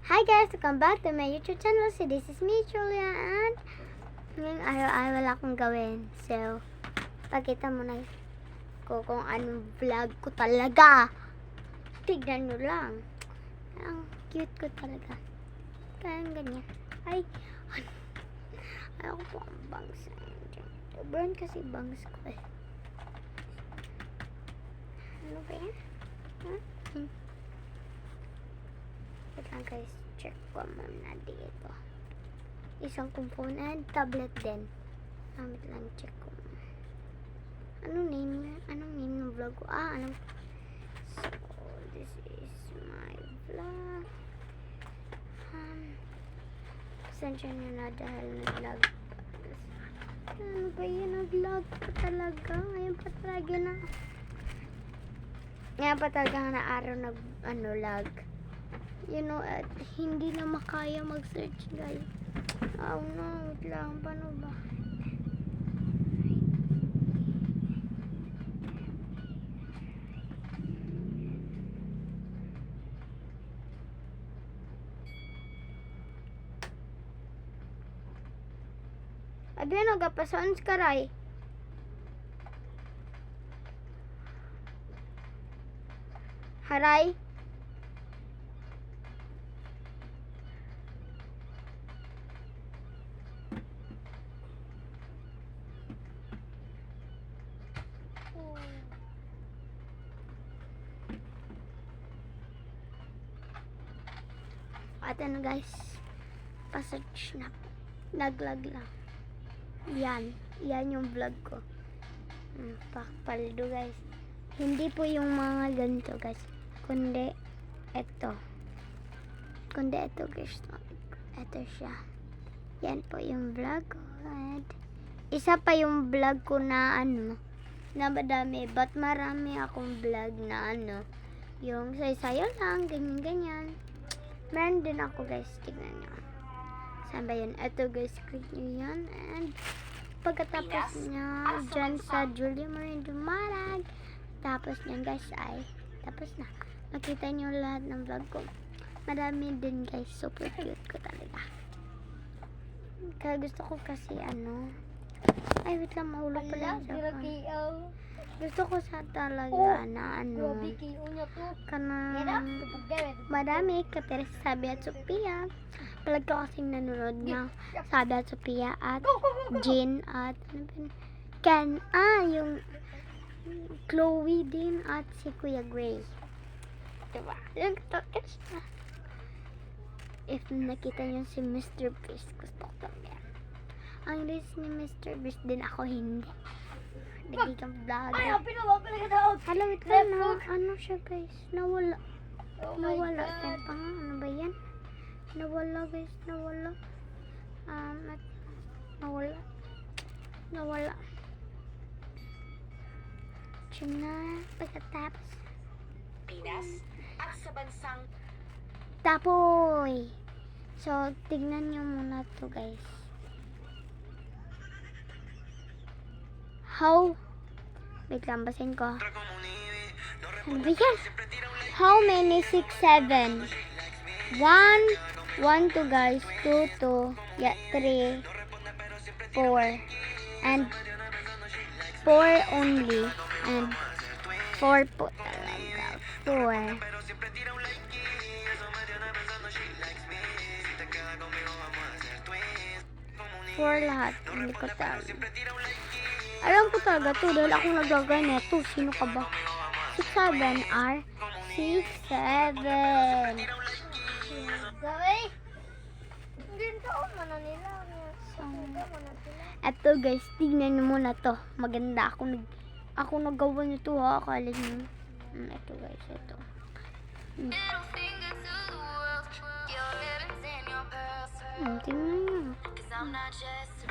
Hi guys! Welcome back to my YouTube channel. So this is me, Julia, and ngayong araw ay wala akong gawin. So, pakita mo na ko kung anong vlog ko talaga. Tignan nyo lang. Ang cute ko talaga. Kaya ganyan. Ay, ayaw ko po ang bangs. Brown kasi bangs ko eh. Ano ba yan? Wait lang guys, check ko muna dito. Isang component, tablet din. Wait lang, check ko muna. Anong name ng vlog ko? So, this is my vlog. Pasensya nyo na dahil nag-vlog. Ano ba yun? Nag-vlog pa talaga. Ngayon pa talaga na araw nag-vlog. You know, at hindi na makaya mag-search guys. Oh no, wait lang, paano ba? Abi nagapasaan ka ray? Haray? At ano guys, pa-search na po. Naglag lang. Yan yung vlog ko. Pakpaldo guys. Hindi po yung mga ganito guys. Kundi ito guys. Ito siya. Yan po yung vlog ko. At isa pa yung vlog ko na na madami. But marami akong vlog na yung sayo-sayo lang, ganyan. Meron din ako guys, tignan nyo. Saan ba yun? Ito guys, click nyo yan. And pagkatapos nyo, dyan sa Julia Marie Dumarag. Tapos nyan guys ay, tapos na. Makita nyo lahat ng vlog ko. Marami din guys, super cute ko talaga. Kaya gusto ko kasi ay wait lang, mahulog pala sa gusto ko sa talaga na madami kapira sa Sabi at Sophia. Palag ko kasing nanonood na Sabi at Sophia at Jean at Ken. Yung Chloe din at si Kuya Gray. Diba? Yung katokis na. If nakita nyo si Mr. Beast, gusto ko talaga. Ang list ni Mr. Beast din ako hindi. Naging kang vlog. Hello, wait lang na. Ano siya guys? Nawala. Tempa nga. Ano ba yan? Nawala guys. Nawala. Tsina. Pagkatapos. Pinas at sa bansang Tapoy. So, tignan nyo muna to guys. Wait lang, basahin ko. Ano ba yan? How many? 6, 7. 1, 2 guys. 2, 3, 4. And 4 only. And 4 po talaga. 4. 4 lahat. Hindi ko talaga. Alam ko talaga to dahil ako nagagay neto. Sino ka ba? 6, 7 are 6, 7. Eto guys, tignan nyo muna to. Maganda ako nagawa nito ha. Akala nyo. Eto guys, eto. Tingnan nyo.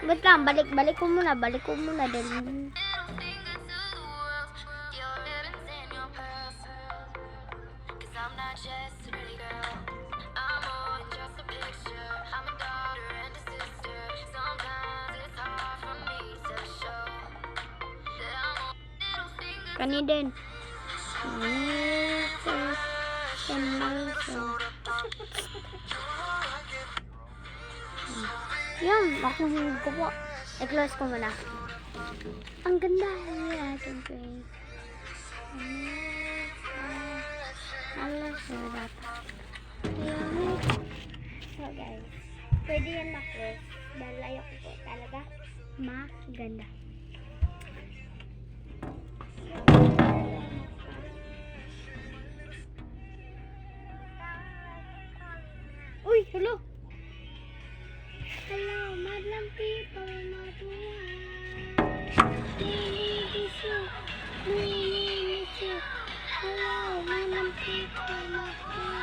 Wait lang, balik ko muna dahil kani din. Mr. Emerson. Yan, ako ko po. I-close ko muna. Ang ganda yung ating train. Alas na dapat. So guys, pwede yan ma-close. Dahil ayoko po talaga maganda. Uy, hello! Hello, madam people, matuwa. We need you. We need you. Hello, madam people, matuwa.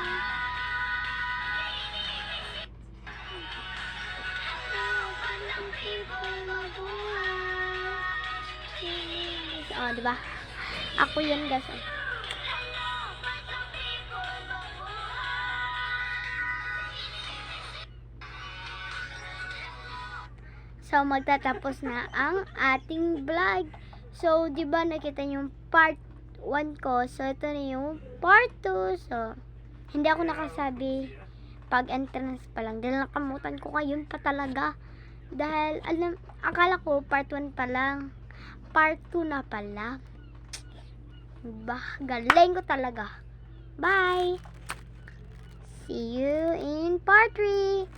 Hello, madam people, matuwa. Oh, diba? Ako yun, guys. So, magtatapos na ang ating vlog. So, di ba nakita niyo yung part 1 ko? So, ito na yung part 2. So, hindi ako nakasabi pag entrance pa lang. Dahil nakamutan ko ngayon pa talaga. Dahil, akala ko part 1 pa lang. Part 2 na pala. Bah, galing ko talaga. Bye! See you in part 3.